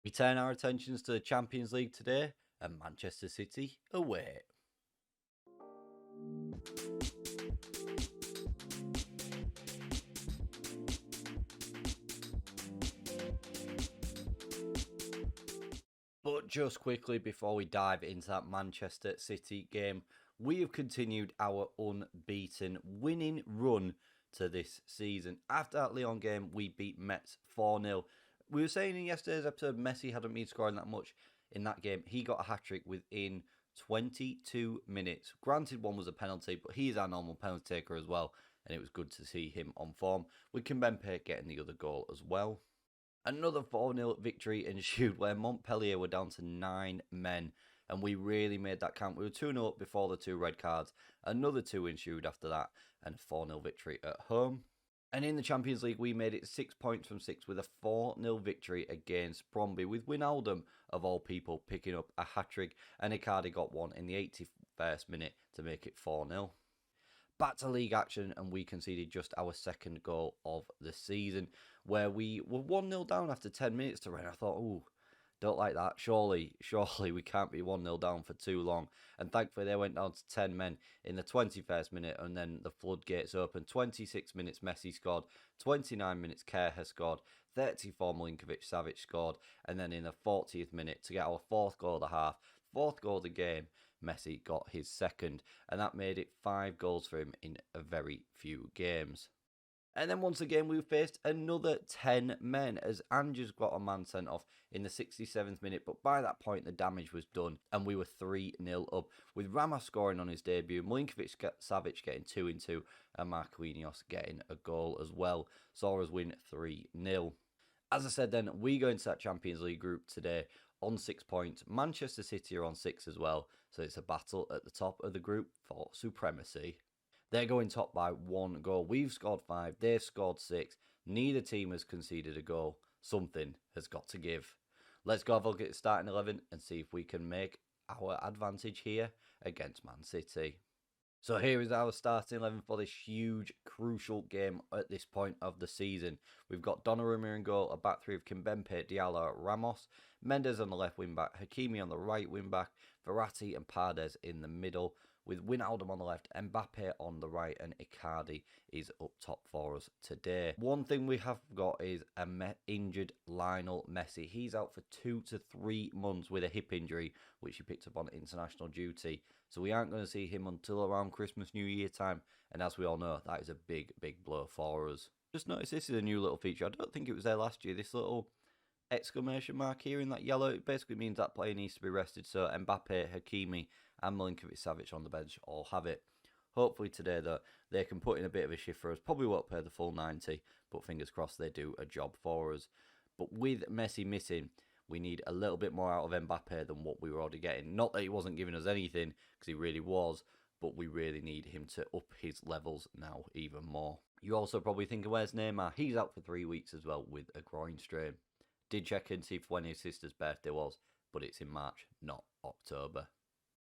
We turn our attentions to the Champions League today and Manchester City away. But just quickly before we dive into that Manchester City game, we have continued our unbeaten winning run to this season. After that Lyon game, we beat Metz 4-0. We were saying in yesterday's episode, Messi hadn't been scoring that much in that game. He got a hat-trick within 22 minutes. Granted, one was a penalty, but he is our normal penalty taker as well, and it was good to see him on form, with Mbappe getting the other goal as well. Another 4-0 victory ensued where Montpellier were down to 9 men, and we really made that count. We were 2-0 up before the 2 red cards. Another 2 ensued after that, and a 4-0 victory at home. And in the Champions League, we made it 6 points from 6 with a 4-0 victory against Brøndby, with Wijnaldum, of all people, picking up a hat-trick, and Icardi got one in the 81st minute to make it 4-0. Back to league action, and we conceded just our second goal of the season, where we were 1-0 down after 10 minutes to run. I thought, ooh, don't like that. Surely we can't be 1-0 down for too long. And thankfully, they went down to 10 men in the 21st minute, and then the floodgates opened. 26 minutes, Messi scored. 29 minutes, Kerr scored. 34, Milinkovic-Savic scored. And then in the 40th minute, to get our 4th goal of the half, 4th goal of the game, Messi got his second. And that made it 5 goals for him in a very few games. And then once again, we faced another 10 men as Ange's got a man sent off in the 67th minute. But by that point, the damage was done and we were 3-0 up, with Ramos scoring on his debut, Milinkovic-Savic getting 2-2 and Marquinhos getting a goal as well. Saw us win 3-0. As I said then, we go into that Champions League group today on 6 points. Manchester City are on 6 as well. So it's a battle at the top of the group for supremacy. They're going top by 1 goal. We've scored 5. They've scored 6. Neither team has conceded a goal. Something has got to give. Let's go have a look at the starting 11 and see if we can make our advantage here against Man City. So here is our starting 11 for this huge, crucial game at this point of the season. We've got Donnarumma in goal, a back three of Kimpembe, Diallo, Ramos, Mendes on the left wing back, Hakimi on the right wing back, Verratti and Paredes in the middle, with Wijnaldum on the left, Mbappe on the right, and Icardi is up top for us today. One thing we have got is injured Lionel Messi. He's out for 2 to 3 months with a hip injury, which he picked up on international duty. So we aren't going to see him until around Christmas, New Year time. And as we all know, that is a big, big blow for us. Just notice this is a new little feature. I don't think it was there last year. This little exclamation mark here in that yellow, it basically means that player needs to be rested. So Mbappe, Hakimi and Milinkovic-Savic on the bench all have it. Hopefully today, though, they can put in a bit of a shift for us. Probably won't play the full 90, but fingers crossed they do a job for us. But with Messi missing, we need a little bit more out of Mbappe than what we were already getting. Not that he wasn't giving us anything, because he really was, but we really need him to up his levels now even more. You're also probably thinking, where's Neymar? He's out for 3 weeks as well with a groin strain. Did check and see when his sister's birthday was, but it's in March, not October.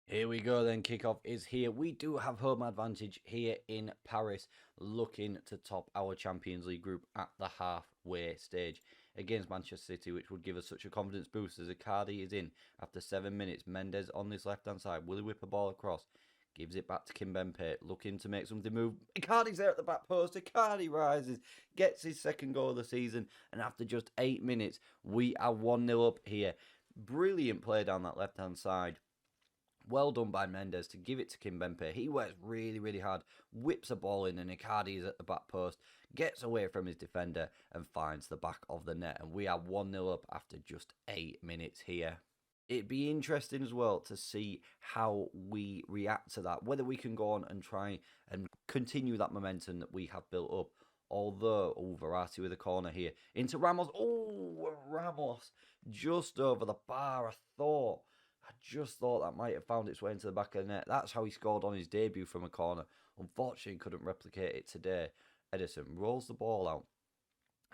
Here we go then, kickoff is here. We do have home advantage here in Paris, looking to top our Champions League group at the halfway stage against Manchester City, which would give us such a confidence boost as Icardi is in after 7 minutes. Mendes on this left-hand side. Will he whip a ball across? Gives it back to Kimpembe, looking to make something move. Icardi's there at the back post. Icardi rises, gets his second goal of the season, and after just 8 minutes, we are 1-0 up here. Brilliant play down that left-hand side. Well done by Mendes to give it to Kimpembe. He works really, really hard, whips a ball in, and Icardi is at the back post, gets away from his defender, and finds the back of the net. And we are 1-0 up after just 8 minutes here. It'd be interesting as well to see how we react to that, whether we can go on and try and continue that momentum that we have built up. Although, Verratti with a corner here, into Ramos. Ramos, just over the bar, I just thought that might have found its way into the back of the net. That's how he scored on his debut from a corner. Unfortunately, couldn't replicate it today. Edison rolls the ball out.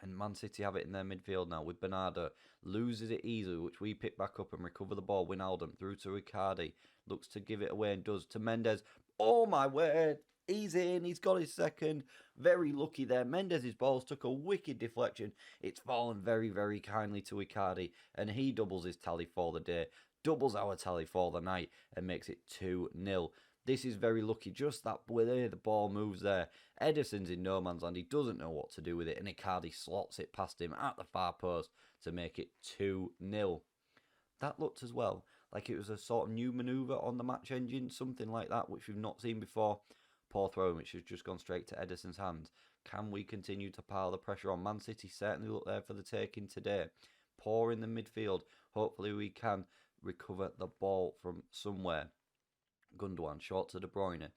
And Man City have it in their midfield now with Bernardo. Loses it easily, which we pick back up and recover the ball. Wijnaldum through to Icardi. Looks to give it away and does to Mendes. Oh my word. He's in, he's got his second. Very lucky there. Mendes' balls took a wicked deflection. It's fallen very, very kindly to Icardi, and he doubles his tally for the day, doubles our tally for the night, and makes it 2-0. This is very lucky, just that way the ball moves there. Ederson's in no man's land, he doesn't know what to do with it, and Icardi slots it past him at the far post to make it 2-0. That looked as well like it was a sort of new manoeuvre on the match engine, something like that, which we've not seen before. Poor throw, which has just gone straight to Ederson's hands. Can we continue to pile the pressure on? Man City certainly look there for the taking today. Poor in the midfield. Hopefully we can recover the ball from somewhere. Gundogan, short to De Bruyne.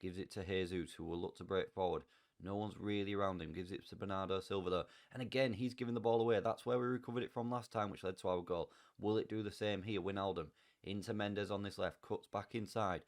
Gives it to Jesus, who will look to break forward. No one's really around him. Gives it to Bernardo Silva, though. And again, he's giving the ball away. That's where we recovered it from last time, which led to our goal. Will it do the same here? Wijnaldum into Mendes on this left. Cuts back inside.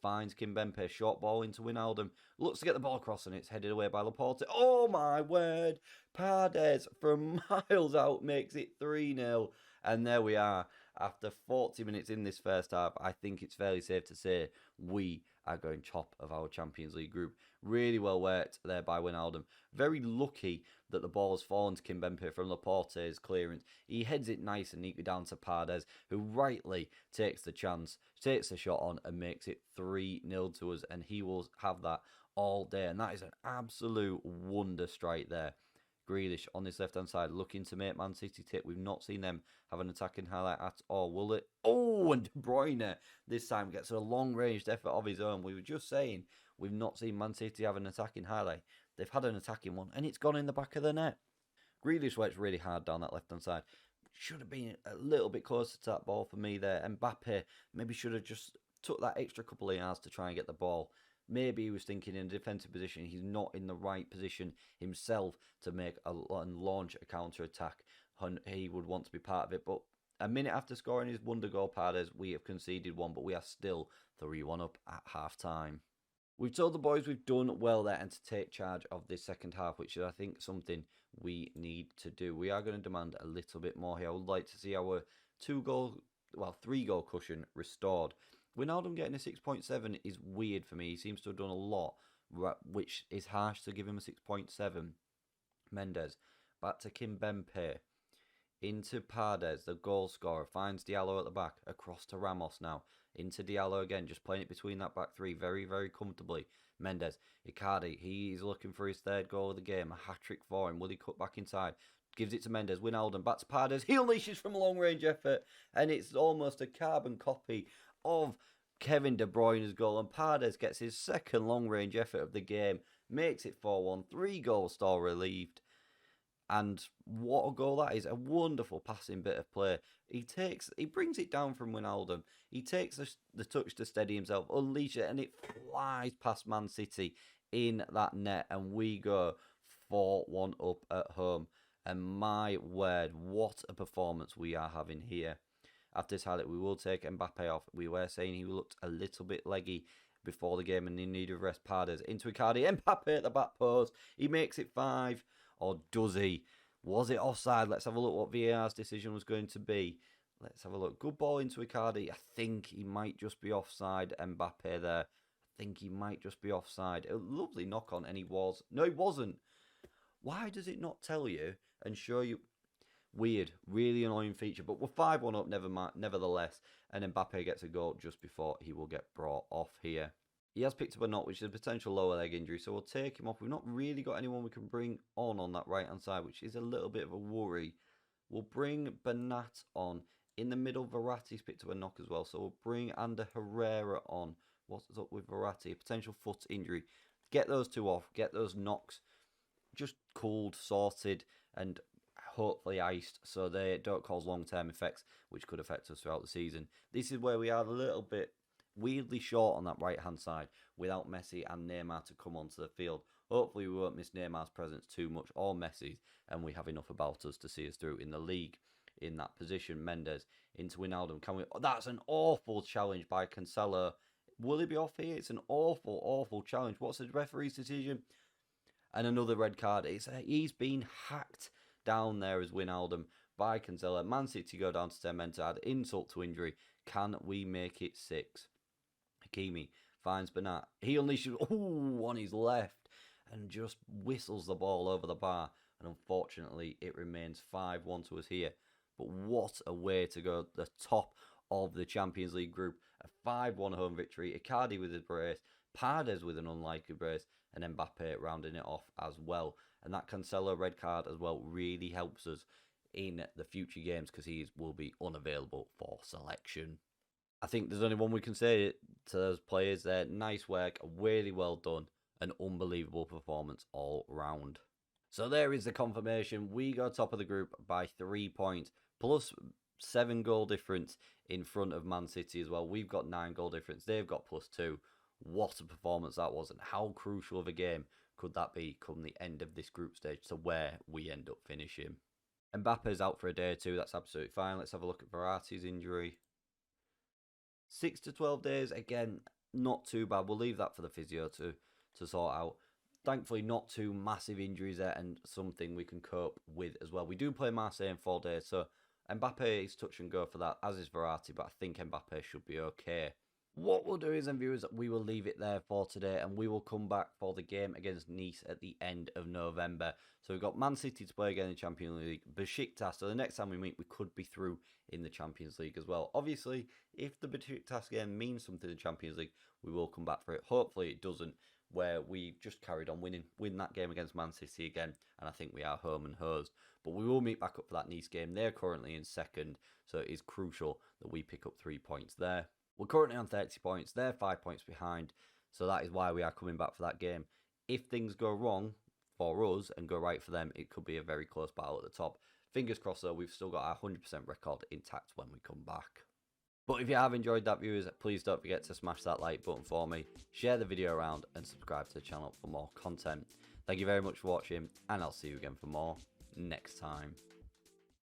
Finds Kimpembe. Short ball into Wijnaldum. Looks to get the ball across, and it's headed away by Laporte. Oh, my word. Paredes from miles out makes it 3-0. And there we are. After 40 minutes in this first half, I think it's fairly safe to say we are going top of our Champions League group. Really well worked there by Wijnaldum. Very lucky that the ball has fallen to Kimpembe from Laporte's clearance. He heads it nice and neatly down to Paredes, who rightly takes the chance, takes the shot on and makes it 3-0 to us. And he will have that all day. And that is an absolute wonder strike there. Grealish on this left-hand side looking to make Man City tip. We've not seen them have an attacking highlight at all. Will it? Oh, and De Bruyne this time gets a long-ranged effort of his own. We were just saying we've not seen Man City have an attacking highlight. They've had an attacking one, and it's gone in the back of the net. Grealish works really hard down that left-hand side. Should have been a little bit closer to that ball for me there. Mbappe maybe should have just took that extra couple of yards to try and get the ball. Maybe he was thinking in a defensive position. He's not in the right position himself to make and launch a counter-attack. He would want to be part of it. But a minute after scoring his wonder goal, Paredes, we have conceded one. But we are still 3-1 up at half-time. We've told the boys we've done well there and to take charge of this second half, which is, I think, something we need to do. We are going to demand a little bit more here. I would like to see our 3-goal cushion restored. Wijnaldum getting a 6.7 is weird for me. He seems to have done a lot, which is harsh to give him a 6.7. Mendes, back to Kimpembe. Into Paredes, the goal scorer. Finds Diallo at the back. Across to Ramos now. Into Diallo again, just playing it between that back three very, very comfortably. Mendes, Icardi, he's looking for his third goal of the game. A hat-trick for him. Will he cut back inside? Gives it to Mendes. Wijnaldum, back to Paredes. He unleashes from a long-range effort. And it's almost a carbon copy of Kevin De Bruyne's goal, and Paredes gets his second long-range effort of the game, makes it 4-1, 3-goal stall relieved, and what a goal that is! A wonderful passing bit of play. He brings it down from Wijnaldum. He takes the touch to steady himself, unleash it, and it flies past Man City in that net, and we go 4-1 up at home. And my word, what a performance we are having here. After this highlight, we will take Mbappe off. We were saying he looked a little bit leggy before the game and in need of rest. Paredes into Icardi. Mbappe at the back post. He makes it 5. Or does he? Was it offside? Let's have a look what VAR's decision was going to be. Let's have a look. Good ball into Icardi. I think he might just be offside. Mbappe there. I think he might just be offside. A lovely knock on, and he was. No, he wasn't. Why does it not tell you and show you? Weird, really annoying feature, but we're 5-1 up nevertheless, and Mbappe gets a goal just before he will get brought off here. He has picked up a knock, which is a potential lower leg injury, so we'll take him off. We've not really got anyone we can bring on that right-hand side, which is a little bit of a worry. We'll bring Bernat on. In the middle, Verratti's picked up a knock as well, so we'll bring Ander Herrera on. What's up with Verratti? A potential foot injury. Get those two off, get those knocks just cooled, sorted, and hopefully iced so they don't cause long-term effects which could affect us throughout the season. This is where we are a little bit weirdly short on that right-hand side without Messi and Neymar to come onto the field. Hopefully we won't miss Neymar's presence too much or Messi's, and we have enough about us to see us through in the league. In that position, Mendes into Wijnaldum. That's an awful challenge by Cancelo. Will he be off here? It's an awful, awful challenge. What's the referee's decision? And another red card. He's been hacked down there as Wijnaldum by Cancelo. Man City go down to 10 men to add insult to injury. Can we make it 6? Hakimi finds Bernat. He unleashes on his left and just whistles the ball over the bar. And unfortunately, it remains 5-1 to us here. But what a way to go. The top of the Champions League group. A 5-1 home victory. Icardi with his brace. Paredes with an unlikely brace. And Mbappe rounding it off as well. And that Cancelo red card as well really helps us in the future games because he will be unavailable for selection. I think there's only one we can say to those players there. Nice work, really well done, an unbelievable performance all round. So there is the confirmation. We go top of the group by 3 points, plus 7 goal difference in front of Man City as well. We've got 9 goal difference. They've got +2. What a performance that was, and how crucial of a game could that be come the end of this group stage to where we end up finishing. Mbappe's out for a day or two. That's absolutely fine. Let's have a look at Verratti's injury. 6 to 12 days. Again, not too bad. We'll leave that for the physio to sort out. Thankfully, not too massive injuries there and something we can cope with as well. We do play Marseille in 4 days, so Mbappe is touch and go for that, as is Verratti, but I think Mbappe should be okay. What we'll do is, then, viewers, we will leave it there for today, and we will come back for the game against Nice at the end of November. So we've got Man City to play again in the Champions League, Besiktas, so the next time we meet, we could be through in the Champions League as well. Obviously, if the Besiktas game means something in the Champions League, we will come back for it. Hopefully it doesn't, where we just carried on win that game against Man City again, and I think we are home and hosed. But we will meet back up for that Nice game. They're currently in second, so it is crucial that we pick up 3 points there. We're currently on 30 points. They're 5 points behind. So that is why we are coming back for that game. If things go wrong for us and go right for them, it could be a very close battle at the top. Fingers crossed, though, we've still got our 100% record intact when we come back. But if you have enjoyed that, viewers, please don't forget to smash that like button for me. Share the video around and subscribe to the channel for more content. Thank you very much for watching, and I'll see you again for more next time.